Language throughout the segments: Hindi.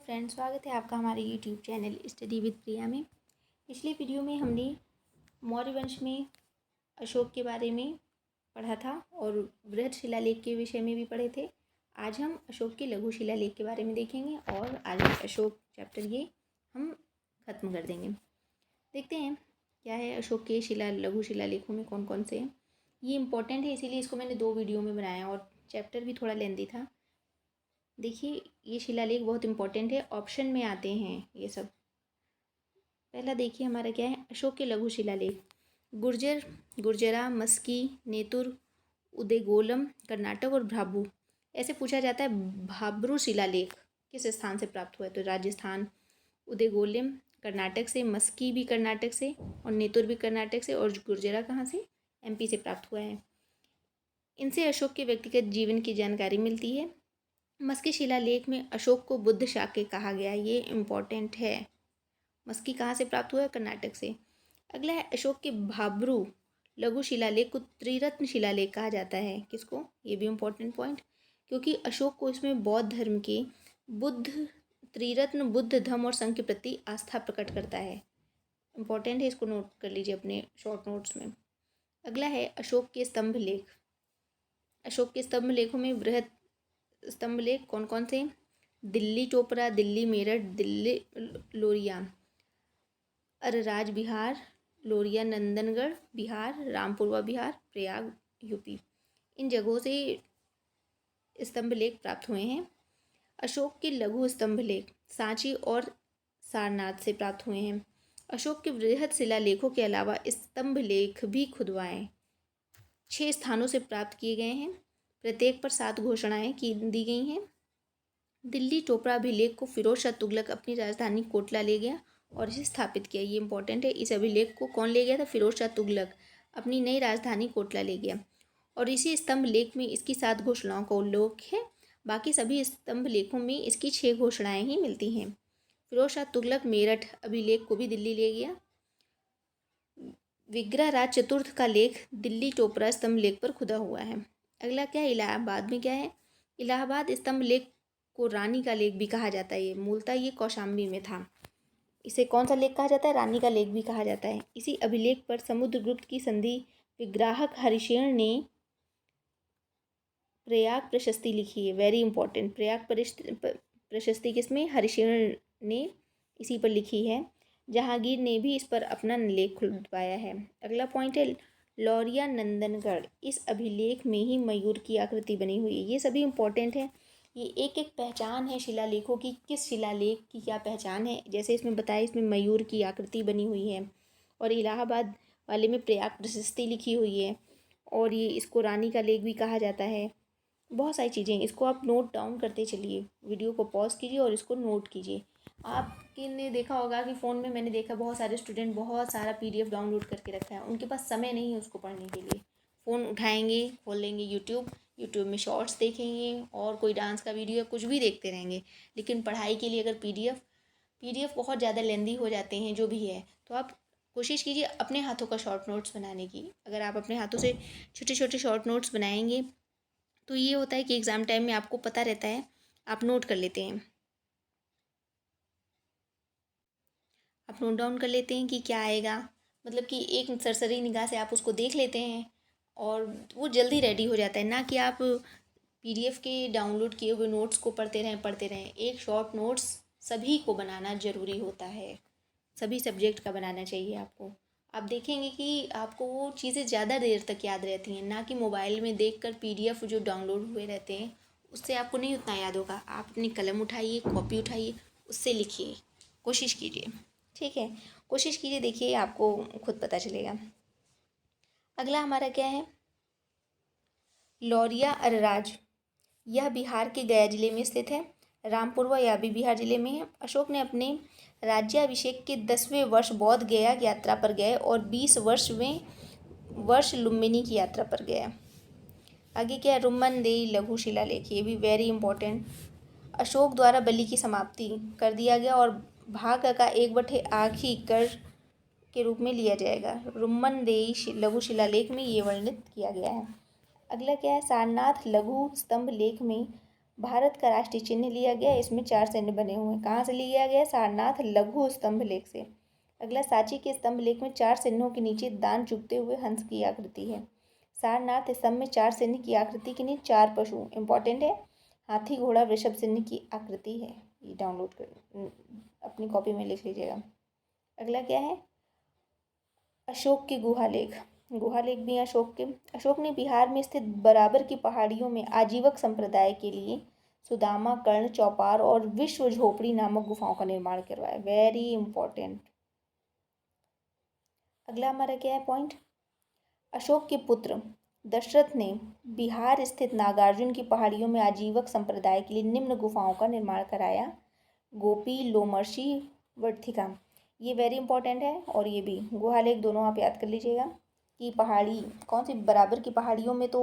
फ्रेंड्स, स्वागत है आपका हमारे यूट्यूब चैनल स्टडी विद प्रिया में। पिछले वीडियो में हमने मौर्य वंश में अशोक के बारे में पढ़ा था और बृहद शिलालेख के विषय में भी पढ़े थे। आज हम अशोक के लघु शिलालेख के बारे में देखेंगे और आज अशोक चैप्टर ये हम ख़त्म कर देंगे। देखते हैं क्या है अशोक के लघु शिलालेखों में कौन कौन से हैं। ये इम्पोर्टेंट है, इसीलिए इसको मैंने 2 वीडियो में बनाया और चैप्टर भी थोड़ा लेंदी था। देखिए, ये शिलालेख बहुत इंपॉर्टेंट है, ऑप्शन में आते हैं ये सब। पहला देखिए हमारा क्या है, अशोक के लघु शिलालेख। गुर्जरा, मस्की, नेतुर, उदेगोलम, कर्नाटक और भ्राबू। ऐसे पूछा जाता है भाब्रू शिलालेख किस स्थान से प्राप्त हुआ है, तो राजस्थान। उदेगोलम कर्नाटक से, मस्की भी कर्नाटक से और नेतुर भी कर्नाटक से, और गुर्जरा कहाँ से, एमपी से प्राप्त हुआ है। इनसे अशोक के व्यक्तिगत जीवन की जानकारी मिलती है। मस्की शिलालेख में अशोक को बुद्ध शाक्य कहा गया, ये इम्पॉर्टेंट है। मस्की कहाँ से प्राप्त हुआ है, कर्नाटक से। अगला है अशोक के भाब्रू लघु शिलालेख को त्रिरत्न शिलालेख कहा जाता है। किसको, ये भी इम्पोर्टेंट पॉइंट, क्योंकि अशोक को इसमें बौद्ध धर्म के बुद्ध त्रिरत्न बुद्ध, धम्म और संघ के प्रति आस्था प्रकट करता है। इम्पॉर्टेंट है, इसको नोट कर लीजिए अपने शॉर्ट नोट्स में। अगला है अशोक के स्तंभ लेख। अशोक के स्तंभ लेखों में बृहद स्तंभ लेख कौन कौन से, दिल्ली टोपरा, दिल्ली मेरठ, दिल्ली लोरिया, अरराज बिहार, लोरिया नंदनगढ़ बिहार, रामपुरवा बिहार, प्रयाग यूपी। इन जगहों से स्तंभ लेख प्राप्त हुए हैं। अशोक के लघु स्तंभ लेख सांची और सारनाथ से प्राप्त हुए हैं। अशोक के बृहद शिलालेखों के अलावा स्तंभ लेख भी खुदवाएं 6 स्थानों से प्राप्त किए गए हैं। प्रत्येक पर 7 घोषणाएं दी गई हैं। दिल्ली टोपरा अभिलेख को फिरोज शाह तुगलक अपनी राजधानी कोटला ले गया और इसे स्थापित किया। ये इंपॉर्टेंट है, इस अभिलेख को कौन ले गया था, फिरोज शाह तुगलक अपनी नई राजधानी कोटला ले गया। और इसी स्तंभ लेख में इसकी 7 घोषणाओं का उल्लेख है। बाकी सभी स्तंभ लेखों में इसकी 6 घोषणाएं ही मिलती हैं। फिरोज शाह तुगलक मेरठ अभिलेख को भी दिल्ली ले गया। विग्रह राज चतुर्थ का लेख दिल्ली टोपरा स्तंभ लेख पर खुदा हुआ है। अगला क्या है, इलाहाबाद में क्या है, इलाहाबाद स्तंभ लेख को रानी का लेख भी कहा जाता है। ये मूलतः ये कौशाम्बी में था। इसे कौन सा लेख कहा जाता है, रानी का लेख भी कहा जाता है। इसी अभिलेख पर समुद्रगुप्त की संधि विग्राहक हरिशेन ने प्रयाग प्रशस्ति लिखी है। वेरी इंपॉर्टेंट, प्रयाग प्रशस्ति किसमें, हरिशेन ने इसी पर लिखी है। जहांगीर ने भी इस पर अपना लेख खुलवाया है। अगला पॉइंट है लौरिया नंदनगढ़। इस अभिलेख में ही मयूर की आकृति बनी हुई है। ये सभी इंपॉर्टेंट है। ये एक एक पहचान है शिलालेखों की, किस शिलालेख की क्या पहचान है। जैसे इसमें बताया, इसमें मयूर की आकृति बनी हुई है और इलाहाबाद वाले में प्रयाग प्रशस्ति लिखी हुई है और ये इसको रानी का लेख भी कहा जाता है। बहुत सारी चीज़ें, इसको आप नोट डाउन करते चलिए। वीडियो को पॉज कीजिए और इसको नोट कीजिए। आपके ने देखा होगा कि फ़ोन में मैंने देखा बहुत सारे स्टूडेंट बहुत सारा PDF डाउनलोड करके रखा है। उनके पास समय नहीं है उसको पढ़ने के लिए। फ़ोन उठाएंगे, खोल लेंगे यूट्यूब में शॉर्ट्स देखेंगे और कोई डांस का वीडियो या कुछ भी देखते रहेंगे। लेकिन पढ़ाई के लिए अगर PDF बहुत ज़्यादा लेंदी हो जाते हैं जो भी है, तो आप कोशिश कीजिए अपने हाथों का शॉर्ट नोट्स बनाने की। अगर आप अपने हाथों से छोटे छोटे शॉर्ट नोट्स बनाएंगे तो ये होता है कि एग्ज़ाम टाइम में आपको पता रहता है, आप नोट कर लेते हैं, आप नोट डाउन कर लेते हैं कि क्या आएगा। मतलब कि एक सरसरी निगाह से आप उसको देख लेते हैं और वो जल्दी रेडी हो जाता है। ना कि आप PDF के डाउनलोड किए हुए नोट्स को पढ़ते रहें। एक शॉर्ट नोट्स सभी को बनाना ज़रूरी होता है, सभी सब्जेक्ट का बनाना चाहिए आपको। आप देखेंगे कि आपको वो चीज़ें ज़्यादा देर तक याद रहती हैं, ना कि मोबाइल में देखकर PDF जो डाउनलोड हुए रहते हैं उससे आपको नहीं उतना याद होगा। आप अपनी कलम उठाइए, कॉपी उठाइए, उससे लिखिए, कोशिश कीजिए, ठीक है, कोशिश कीजिए, देखिए आपको खुद पता चलेगा। अगला हमारा क्या है, लौरिया अरराज। यह बिहार के गया जिले में स्थित है। रामपुरवा यह भी बिहार जिले में है। अशोक ने अपने राज्याभिषेक के 10वें वर्ष बौद्ध गया यात्रा पर गए और 20वें वर्ष लुम्बिनी की यात्रा पर गया। आगे क्या है, रुम्मनदेई लघु शिलालेख। ये भी वेरी इंपॉर्टेंट। अशोक द्वारा बलि की समाप्ति कर दिया गया और भाग का 1/8 कर के रूप में लिया जाएगा। रुम्मनदेई लघु शिलालेख में ये वर्णित किया गया है। अगला क्या है, सारनाथ लघु स्तंभ लेख में भारत का राष्ट्रीय चिन्ह लिया गया, इसमें 4 चिन्ह बने हुए हैं। कहाँ से लिया गया? सारनाथ लघु स्तंभ लेख से। अगला, सांची के स्तंभ लेख में 4 चिन्हों के नीचे दान चुभते हुए हंस की आकृति है। सारनाथ स्तंभ में 4 चिन्ह की आकृति के नीचे 4 पशु, इंपॉर्टेंट है, हाथी घोड़ा वृषभ चिन्ह की आकृति है। ये डाउनलोड कर अपनी कॉपी में लिख लीजिएगा। अगला क्या है? अशोक के गुहालेख। गुहालेख भी अशोक ने बिहार में स्थित बराबर की पहाड़ियों में आजीवक संप्रदाय के लिए सुदामा, कर्ण, चौपार और विश्व झोपड़ी नामक गुफाओं का निर्माण करवाया। Very important. अगला हमारा क्या है पॉइंट? अशोक के पुत्र दशरथ ने बिहार स्थित नागार्जुन की पहाड़ियों में आजीवक संप्रदाय के लिए निम्न गुफाओं का निर्माण कराया। गोपी, लोमर्षि, वर्थिका। ये वेरी इंपॉर्टेंट है। और ये भी गुहालेख दोनों आप याद कर लीजिएगा कि पहाड़ी कौन सी बराबर की पहाड़ियों में तो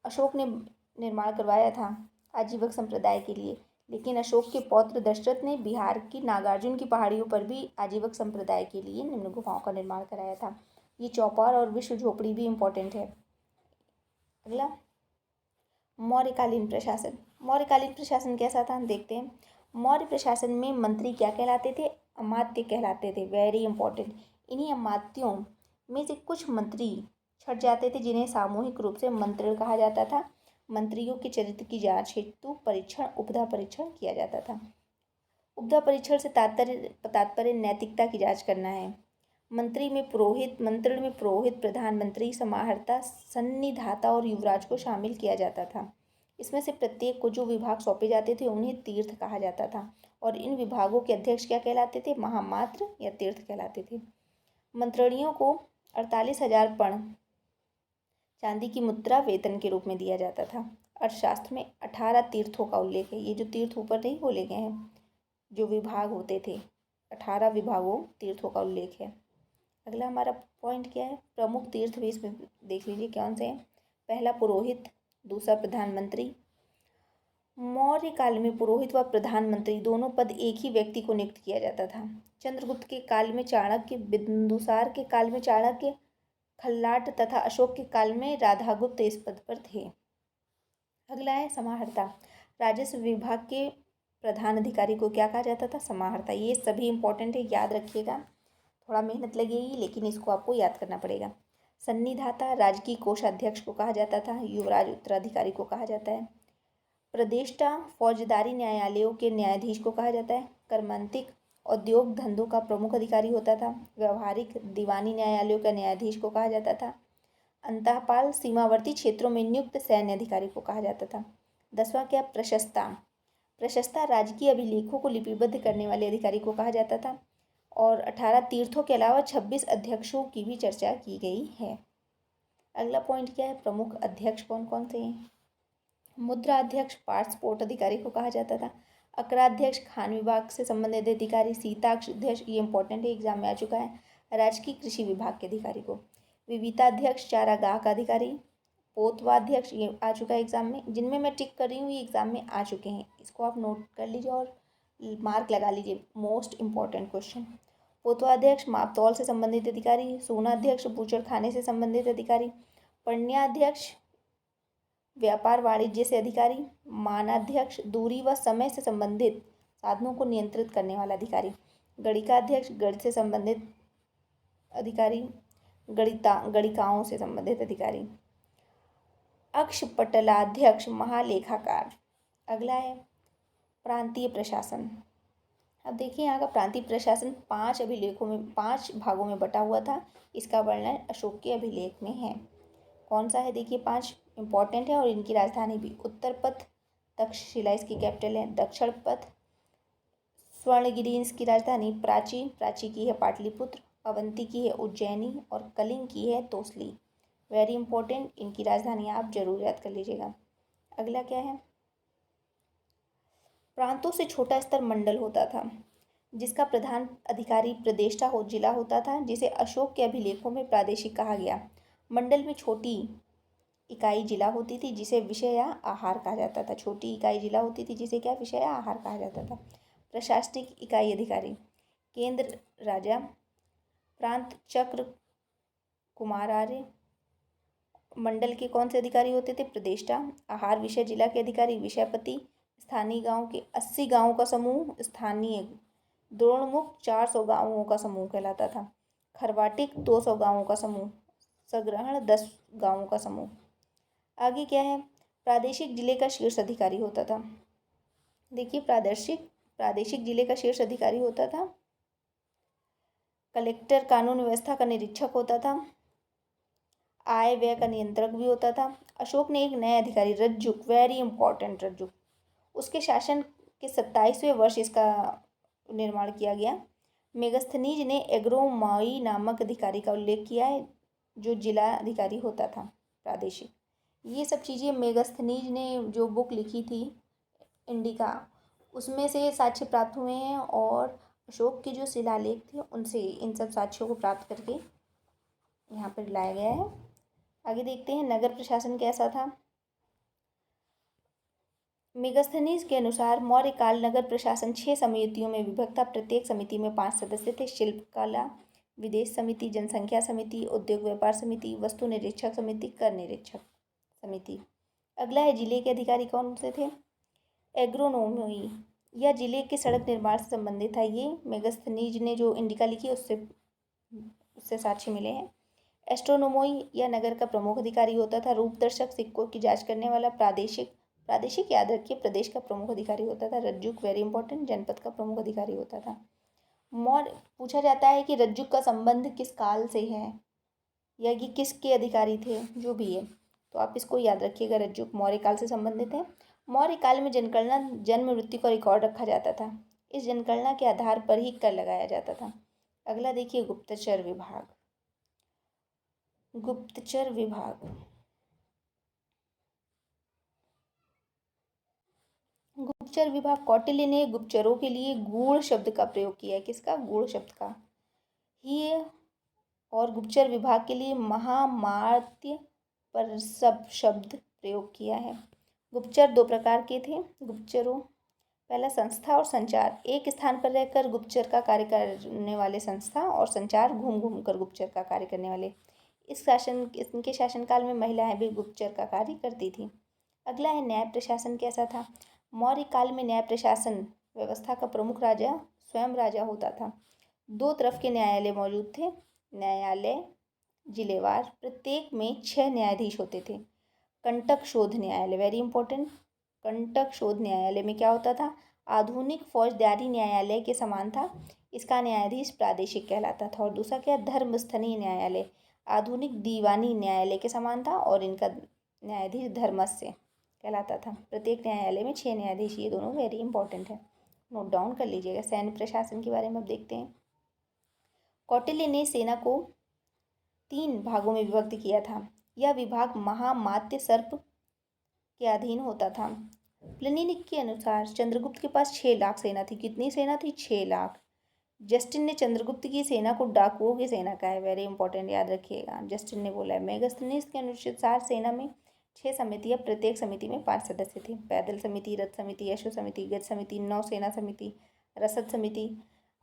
अशोक ने निर्माण करवाया था आजीवक संप्रदाय के लिए, लेकिन अशोक के पौत्र दशरथ ने बिहार की नागार्जुन की पहाड़ियों पर भी आजीवक संप्रदाय के लिए निम्न गुफाओं का निर्माण कराया था। ये चौपार और विश्व झोपड़ी भी इम्पोर्टेंट है। अगला, मौर्यकालीन प्रशासन। मौर्यकालीन प्रशासन कैसा था, हम देखते हैं। मौर्य प्रशासन में मंत्री क्या कहलाते थे? अमात्य कहलाते थे। Very important. इन्हीं अमात्यों में से कुछ मंत्री छट जाते थे जिन्हें सामूहिक रूप से मंत्रण कहा जाता था। मंत्रियों के चरित्र की जांच हेतु परीक्षण, उपधा परीक्षण किया जाता था। उपधा परीक्षण से तात्पर्य नैतिकता की जांच करना है। मंत्रण में पुरोहित, प्रधानमंत्री, समाहर्ता, सन्निधाता और युवराज को शामिल किया जाता था। इसमें से प्रत्येक को जो विभाग सौंपे जाते थे उन्हें तीर्थ कहा जाता था। और इन विभागों के अध्यक्ष क्या कहलाते थे? महामात्र या तीर्थ कहलाते थे। मंत्रणियों को 48,000 पण चांदी की मुद्रा वेतन के रूप में दिया जाता था। अर्थशास्त्र में 18 तीर्थों का उल्लेख है। ये जो तीर्थ ऊपर नहीं बोले गए हैं, जो विभाग होते थे, 18 विभागों तीर्थों का उल्लेख है। अगला हमारा पॉइंट क्या है? प्रमुख तीर्थ भी इसमें देख लीजिए कौन से हैं। पहला पुरोहित, दूसरा प्रधानमंत्री। मौर्य काल में पुरोहित व प्रधानमंत्री दोनों पद एक ही व्यक्ति को नियुक्त किया जाता था। चंद्रगुप्त के काल में चाणक्य, बिंदुसार के काल में चाणक्य, खल्लाट तथा अशोक के काल में राधागुप्त इस पद पर थे। अगला है समाहर्ता। राजस्व विभाग के प्रधान अधिकारी को क्या कहा जाता था? समाहर्ता। ये सभी इंपॉर्टेंट है, याद रखिएगा। थोड़ा मेहनत लगेगी लेकिन इसको आपको याद करना पड़ेगा। सन्निधाता राजकीय कोषाध्यक्ष को कहा जाता था। युवराज उत्तराधिकारी को कहा जाता है। प्रदेष्टा फौजदारी न्यायालयों के न्यायाधीश को कहा जाता है। कर्मांतिक औद्योग धंधों का प्रमुख अधिकारी होता था। व्यवहारिक दीवानी न्यायालयों का न्यायाधीश को कहा जाता था। अंतःपाल सीमावर्ती क्षेत्रों में नियुक्त सैन्य अधिकारी को कहा जाता था। 10वां क्या? प्रशस्ता। प्रशस्ता राजकीय अभिलेखों को लिपिबद्ध करने वाले अधिकारी को कहा जाता था। और 18 तीर्थों के अलावा 26 अध्यक्षों की भी चर्चा की गई है। अगला पॉइंट क्या है? प्रमुख अध्यक्ष कौन कौन से हैं? मुद्रा अध्यक्ष पासपोर्ट अधिकारी को कहा जाता था। अकराध्यक्ष खान विभाग से संबंधित अधिकारी। सीताक्ष अध्यक्ष, ये इंपॉर्टेंट है, एग्जाम में आ चुका है, राजकीय कृषि विभाग के अधिकारी को। विविताध्यक्ष चारागाह का अधिकारी। पोतवाध्यक्ष, ये आ चुका है एग्जाम में, जिनमें मैं टिक कर रही हूँ ये एग्जाम में आ चुके हैं, इसको आप नोट कर लीजिए और मार्क लगा लीजिए, मोस्ट इंपॉर्टेंट क्वेश्चन। पोतवाध्यक्ष मापतौल से संबंधित अधिकारी। सोनाध्यक्ष बूचड़खाने से संबंधित अधिकारी। पण्याध्यक्ष व्यापार वाणिज्य से अधिकारी। मानाध्यक्ष दूरी व समय से संबंधित साधनों को नियंत्रित करने वाला अधिकारी। गणिकाध्यक्ष गणित से संबंधित अधिकारी। गणिकाओं से संबंधित अधिकारी। अक्षपटलाध्यक्ष महालेखाकार। अगला है प्रांतीय प्रशासन। अब देखिए यहाँ का प्रांतीय प्रशासन 5 अभिलेखों में 5 भागों में बटा हुआ था। इसका वर्णन अशोक के अभिलेख में है। कौन सा है? देखिए 5 इंपॉर्टेंट है और इनकी राजधानी भी। उत्तर पथ तक्षशिला इसकी कैपिटल है। दक्षिण पथ स्वर्णगिरी इसकी राजधानी। प्राची की है पाटलिपुत्र। अवंती की है उज्जैनी और कलिंग की है तोसली। वेरी इंपॉर्टेंट, इनकी राजधानी आप जरूर याद कर लीजिएगा। अगला क्या है? प्रांतों से छोटा स्तर मंडल होता था जिसका प्रधान अधिकारी प्रदेष्टा जिला होता था, जिसे अशोक के अभिलेखों में प्रादेशिक कहा गया। मंडल में छोटी इकाई जिला होती थी जिसे विषय या आहार कहा जाता था। छोटी इकाई जिला होती थी जिसे क्या? विषय या आहार कहा जाता था। प्रशासनिक इकाई अधिकारी। केंद्र राजा। प्रांत चक्र कुमार आर्य। मंडल के कौन से अधिकारी होते थे? प्रदेष्टा। आहार विषय जिला के अधिकारी विषयपति। स्थानीय गांव के 80 गांवों का समूह स्थानीय, द्रोणमुख 400 गांवों का समूह कहलाता था। खरवाटिक 200 गांवों का समूह, सग्रहण 10 गांवों का समूह। आगे क्या है, प्रादेशिक जिले का शीर्ष अधिकारी होता था। देखिए प्रादेशिक जिले का शीर्ष अधिकारी होता था। कलेक्टर कानून व्यवस्था का निरीक्षक होता था। आय व्यय का नियंत्रक भी होता था। अशोक ने एक नए अधिकारी रज्जुक, वेरी इंपॉर्टेंट रज्जुक, उसके शासन के 27वें वर्ष इसका निर्माण किया गया। मेगस्थनीज ने एग्रोमॉई नामक अधिकारी का उल्लेख किया है, जो जिला अधिकारी होता था प्रादेशिक। ये सब चीज़ें मेगस्थनीज ने जो बुक लिखी थी इंडिका, उसमें से साक्ष्य प्राप्त हुए हैं, और अशोक के जो शिलालेख थे उनसे इन सब साक्ष्यों को प्राप्त करके यहाँ पर लाया गया है। आगे देखते हैं नगर प्रशासन कैसा था। मेगस्थनीज के अनुसार मौर्य काल नगर प्रशासन 6 समितियों में विभक्त था। प्रत्येक समिति में 5 सदस्य थे। शिल्पकला विदेश समिति, जनसंख्या समिति, उद्योग व्यापार समिति, वस्तु निरीक्षक समिति, कर निरीक्षक समिति। अगला है जिले के अधिकारी कौन से थे। एग्रोनोमी, यह जिले के सड़क निर्माण से संबंधित था। ये मेगस्थनीज ने जो इंडिका लिखी उससे साक्ष्य मिले हैं। एस्ट्रोनोमोई, यह नगर का प्रमुख अधिकारी होता था। रूपदर्शक, सिक्कों की जांच करने वाला। प्रादेशिक याद रखिए, प्रदेश का प्रमुख अधिकारी होता था। रज्जुक, वेरी इंपॉर्टेंट, जनपद का प्रमुख अधिकारी होता था। मौर्य, पूछा जाता है कि रज्जुक का संबंध किस काल से है या कि किसके अधिकारी थे, जो भी है, तो आप इसको याद रखिएगा, रज्जुक मौर्य काल से संबंधित है। मौर्य काल में जनगणना, जन्म मृत्यु का रिकॉर्ड रखा जाता था। इस जनगणना के आधार पर ही कर लगाया जाता था। अगला देखिए गुप्तचर विभाग। गुप्तचर विभाग, गुप्तचर विभाग, कौटिल्य ने गुप्तचरों के लिए गूढ़ शब्द का प्रयोग किया है। किसका, गूढ़ शब्द का ही। और गुप्तचर विभाग के लिए महामात्य पर सब शब्द प्रयोग किया है। गुप्तचर 2 प्रकार के थे। गुप्तचरों, पहला संस्था और संचार, एक स्थान पर रहकर गुप्तचर का कार्य करने वाले संस्था, और संचार, घूम घूम कर गुप्तचर का कार्य करने वाले। इनके शासनकाल में महिलाएं भी गुप्तचर का कार्य करती थी। अगला है न्याय प्रशासन कैसा था। मौर्य काल में न्याय प्रशासन व्यवस्था का प्रमुख राजा स्वयं राजा होता था। 2 तरफ के न्यायालय मौजूद थे। न्यायालय जिलेवार, प्रत्येक में 6 न्यायाधीश होते थे। कंटक शोध न्यायालय, वेरी इंपॉर्टेंट, कंटक शोध न्यायालय में क्या होता था, आधुनिक फौजदारी न्यायालय के समान था। इसका न्यायाधीश प्रादेशिक कहलाता था। और दूसरा क्या, धर्मस्थनीय न्यायालय, आधुनिक दीवानी न्यायालय के समान था, और इनका न्यायाधीश धर्मस्य कहलाता था। प्रत्येक न्यायालय में 6 न्यायाधीश, ये दोनों वेरी इंपॉर्टेंट है, नोट डाउन कर लीजिएगा। सैन्य प्रशासन के बारे में अब देखते हैं। कौटिल्य ने सेना को 3 भागों में विभक्त किया था। यह विभाग महामात्य सर्प के अधीन होता था। प्लिनी के अनुसार चंद्रगुप्त के पास 6 लाख सेना थी। कितनी सेना थी, 6 लाख। जस्टिन ने चंद्रगुप्त की सेना को डाकुओं की सेना कहा है, वेरी इंपॉर्टेंट, याद रखिएगा, जस्टिन ने बोला है। मेगस्थनीज के अनुसार सेना में 6 समितियाँ, प्रत्येक समिति में 5 सदस्य थे। पैदल समिति, रथ समिति, अश्व समिति, गज समिति, नौसेना समिति, रसद समिति।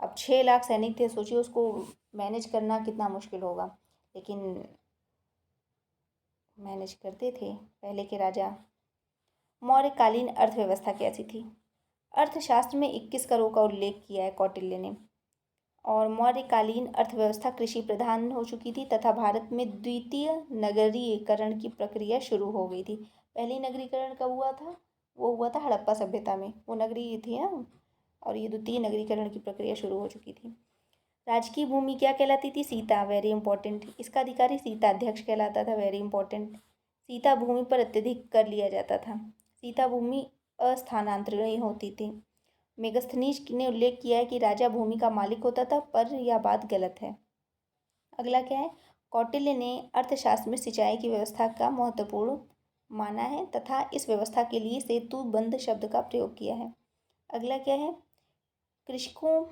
अब 6 लाख सैनिक थे, सोचिए उसको मैनेज करना कितना मुश्किल होगा, लेकिन मैनेज करते थे पहले के राजा। मौर्यकालीन अर्थव्यवस्था कैसी थी। अर्थशास्त्र में 21 करों का उल्लेख किया है कौटिल्य ने। और मौर्यकालीन अर्थव्यवस्था कृषि प्रधान हो चुकी थी तथा भारत में द्वितीय नगरीकरण की प्रक्रिया शुरू हो गई थी। पहली नगरीकरण कब हुआ था, वो हुआ था हड़प्पा सभ्यता में, वो नगरी थी ना, और ये द्वितीय नगरीकरण की प्रक्रिया शुरू हो चुकी थी। राजकीय भूमि क्या कहलाती थी, सीता, वेरी इंपॉर्टेंट। इसका अधिकारी सीता अध्यक्ष कहलाता था, वेरी इंपॉर्टेंट। सीता भूमि पर अत्यधिक कर लिया जाता था। सीता भूमि अस्थानांतरणीय होती थी। मेगस्थनीज ने उल्लेख किया है कि राजा भूमि का मालिक होता था, पर यह बात गलत है। अगला क्या है, कौटिल्य ने अर्थशास्त्र में सिंचाई की व्यवस्था का महत्वपूर्ण माना है तथा इस व्यवस्था के लिए सेतु बंध शब्द का प्रयोग किया है। अगला क्या है, कृषकों,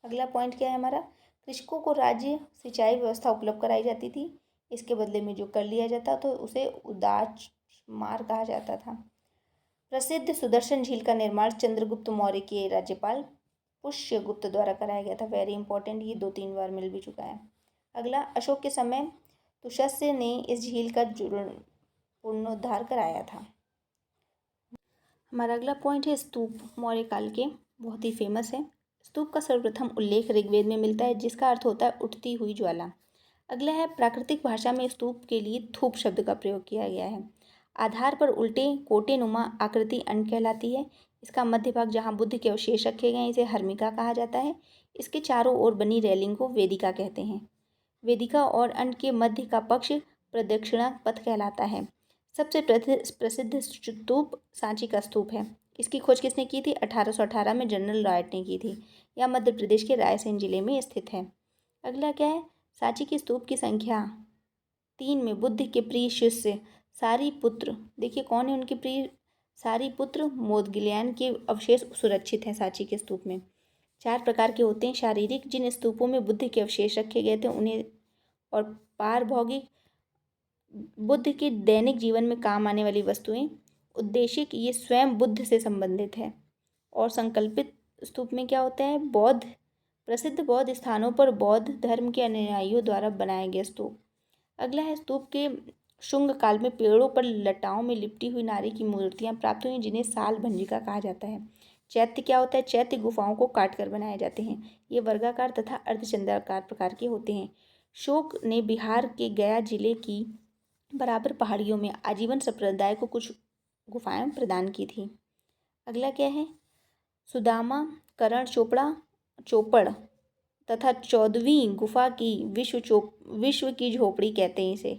अगला पॉइंट क्या है हमारा, कृषकों को राज्य सिंचाई व्यवस्था उपलब्ध कराई जाती थी। इसके बदले में जो कर लिया जाता तो उसे उदारमार कहा जाता था। प्रसिद्ध सुदर्शन झील का निर्माण चंद्रगुप्त मौर्य के राज्यपाल पुष्यगुप्त द्वारा कराया गया था, वेरी इंपॉर्टेंट, ये 2-3 बार मिल भी चुका है। अगला, अशोक के समय तुशस्य ने इस झील का पुनरुद्धार कराया था। हमारा अगला पॉइंट है स्तूप, मौर्य काल के बहुत ही फेमस है। स्तूप का सर्वप्रथम उल्लेख ऋग्वेद में मिलता है, जिसका अर्थ होता है उठती हुई ज्वाला। अगला है प्राकृतिक भाषा में स्तूप के लिए थूप शब्द का प्रयोग किया गया है। आधार पर उल्टे कोटेनुमा आकृति अंड कहलाती है। इसका मध्य भाग जहाँ बुद्ध के अवशेष रखे गए हैं, इसे हर्मिका कहा जाता है। इसके चारों ओर बनी रेलिंग को वेदिका कहते हैं। वेदिका और अंड के मध्य का पक्ष प्रदक्षिणा पथ कहलाता है। सबसे प्रसिद्ध स्तूप सांची का स्तूप है। इसकी खोज किसने की थी? 1818 में जनरल रायट ने की थी। यह मध्य प्रदेश के रायसेन जिले में स्थित है। अगला क्या है? सांची के स्तूप की संख्या 3 में बुद्ध के प्रिय शिष्य सारिपुत्र, देखिए कौन है उनके प्रिय? सारिपुत्र मोदगिलयान के अवशेष सुरक्षित हैं सांची के स्तूप में। 4 प्रकार के होते हैं शारीरिक, जिन स्तूपों में बुद्ध के अवशेष रखे गए थे उन्हें, और पारभौगिक, बुद्ध के दैनिक जीवन में काम आने वाली वस्तुएं। उद्देशिक, ये स्वयं बुद्ध से संबंधित है। और संकल्पित स्तूप में क्या होता है? बौद्ध, प्रसिद्ध बौद्ध स्थानों पर बौद्ध धर्म के अनुयायियों द्वारा बनाए गए स्तूप। अगला है स्तूप के शुंग काल में पेड़ों पर लताओं में लिपटी हुई नारी की मूर्तियां प्राप्त हुई, जिन्हें साल भंजिका कहा जाता है। चैत्य क्या होता है? चैत्य गुफाओं को काट कर बनाए जाते हैं। ये वर्गाकार तथा अर्धचंद्राकार प्रकार के होते हैं। शोक ने बिहार के गया जिले की बराबर पहाड़ियों में आजीवन संप्रदाय को कुछ गुफाएं प्रदान की थी। अगला क्या है? सुदामा, करण चोपड़ तथा 14वीं गुफा की विश्व की झोपड़ी कहते हैं इसे।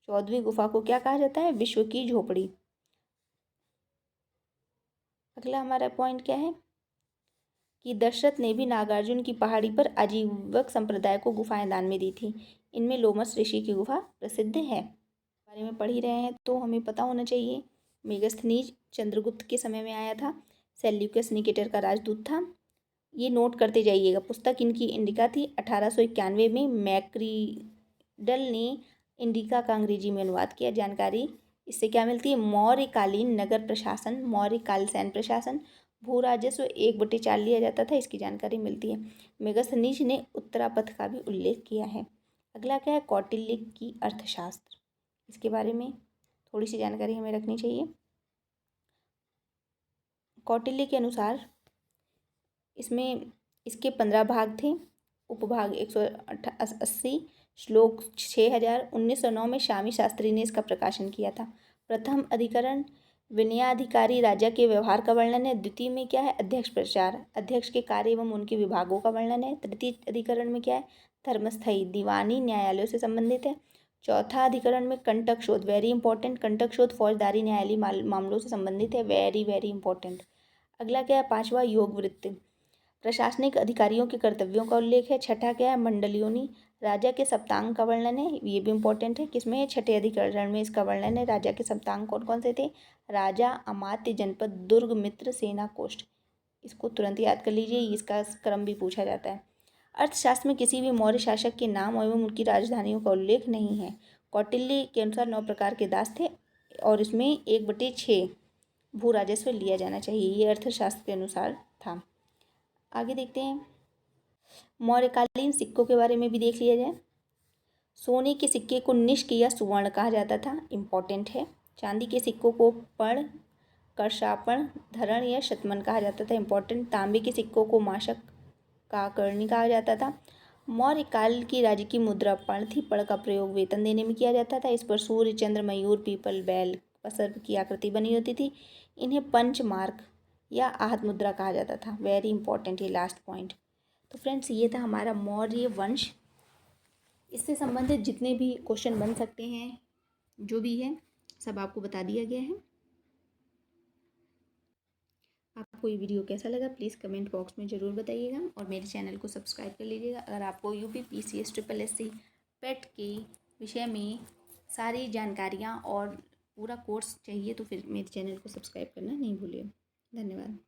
14वीं गुफा को क्या कहा जाता है? विश्व की झोपड़ी। अगला हमारा पॉइंट क्या है कि दशरथ ने भी नागार्जुन की पहाड़ी पर आजीवक संप्रदाय को गुफाएं दान में दी थी। इनमें लोमस ऋषि की गुफा प्रसिद्ध है। बारे में पढ़ ही रहे हैं तो हमें पता होना चाहिए। मेगस्थनीज चंद्रगुप्त के समय में आया था। सेल्यूकस निकेटर का राजदूत था। ये नोट करते जाइएगा। पुस्तक इनकी इंडिका थी। 1891 में मैक्रीडल ने इंडिका का अंग्रेजी में अनुवाद किया। जानकारी इससे क्या मिलती है? मौर्यकालीन नगर प्रशासन, मौर्यकाल सैन्य प्रशासन, भू राजस्व 1/4 लिया जाता था, इसकी जानकारी मिलती है। मेगस्थनीज ने उत्तरापथ का भी उल्लेख किया है। अगला क्या है? कौटिल्य की अर्थशास्त्र, इसके बारे में थोड़ी सी जानकारी हमें रखनी चाहिए। कौटिल्य के अनुसार इसके 15 भाग थे। उपभाग 180, श्लोक 6000। 1909 में शामी शास्त्री ने इसका प्रकाशन किया था। प्रथम अधिकरण विनयाधिकारी राजा के व्यवहार का वर्णन है। द्वितीय में क्या है? अध्यक्ष प्रचार, अध्यक्ष के कार्य एवं उनके विभागों का वर्णन है। तृतीय अधिकरण में क्या है? धर्मस्थयी, दीवानी न्यायालयों से संबंधित है। चौथा अधिकरण में कंटक शोध, वेरी इंपॉर्टेंट, कंटक शोध फौजदारी न्यायालयी मामलों से संबंधित है, वेरी वेरी इंपॉर्टेंट। अगला क्या है? 5वां योग वृत्ति, प्रशासनिक अधिकारियों के कर्तव्यों का उल्लेख है। छठा क्या है? मंडलियोनी, राजा के सप्तांग का वर्णन है, ये भी इंपॉर्टेंट है। किसमें है? छठे अधिकरण में इसका वर्णन है। राजा के सप्तांग कौन कौन से थे? राजा, अमात्य, जनपद, दुर्ग, मित्र, सेना, कोष्ठ। इसको तुरंत याद कर लीजिए, इसका क्रम भी पूछा जाता है। अर्थशास्त्र में किसी भी मौर्य शासक के नाम एवं उनकी राजधानियों का उल्लेख नहीं है। कौटिल्य के अनुसार 9 प्रकार के दास थे और इसमें 1/6 भू राजस्व लिया जाना चाहिए, ये अर्थशास्त्र के अनुसार था। आगे देखते हैं। मौर्यकालीन सिक्कों के बारे में भी देख लिया जाए। सोने के सिक्के को निष्क या सुवर्ण कहा जाता था, इम्पॉर्टेंट है। चांदी के सिक्कों को पर्ण, कर्षापण, धरण या शतमन कहा जाता था, इम्पॉर्टेंट। तांबे के सिक्कों को माशक का करणी कहा जाता था। मौर्य काल की राज्य की मुद्रा पर्ण थी। पर्ण का प्रयोग वेतन देने में किया जाता था। इस पर सूर्य, चंद्र, मयूर, पीपल, बैल व सर्प की आकृति बनी होती थी। इन्हें पंचमार्क या आहत मुद्रा कहा जाता था, वेरी इंपॉर्टेंट ये लास्ट पॉइंट। तो फ्रेंड्स, ये था हमारा मौर्य वंश। इससे संबंधित जितने भी क्वेश्चन बन सकते हैं, जो भी है, सब आपको बता दिया गया है। आपको ये वीडियो कैसा लगा प्लीज़ कमेंट बॉक्स में ज़रूर बताइएगा और मेरे चैनल को सब्सक्राइब कर लीजिएगा। अगर आपको यूपी पीसीएस SSSC पेट के विषय में सारी जानकारियाँ और पूरा कोर्स चाहिए तो फिर मेरे चैनल को सब्सक्राइब करना नहीं भूलिए। धन्यवाद।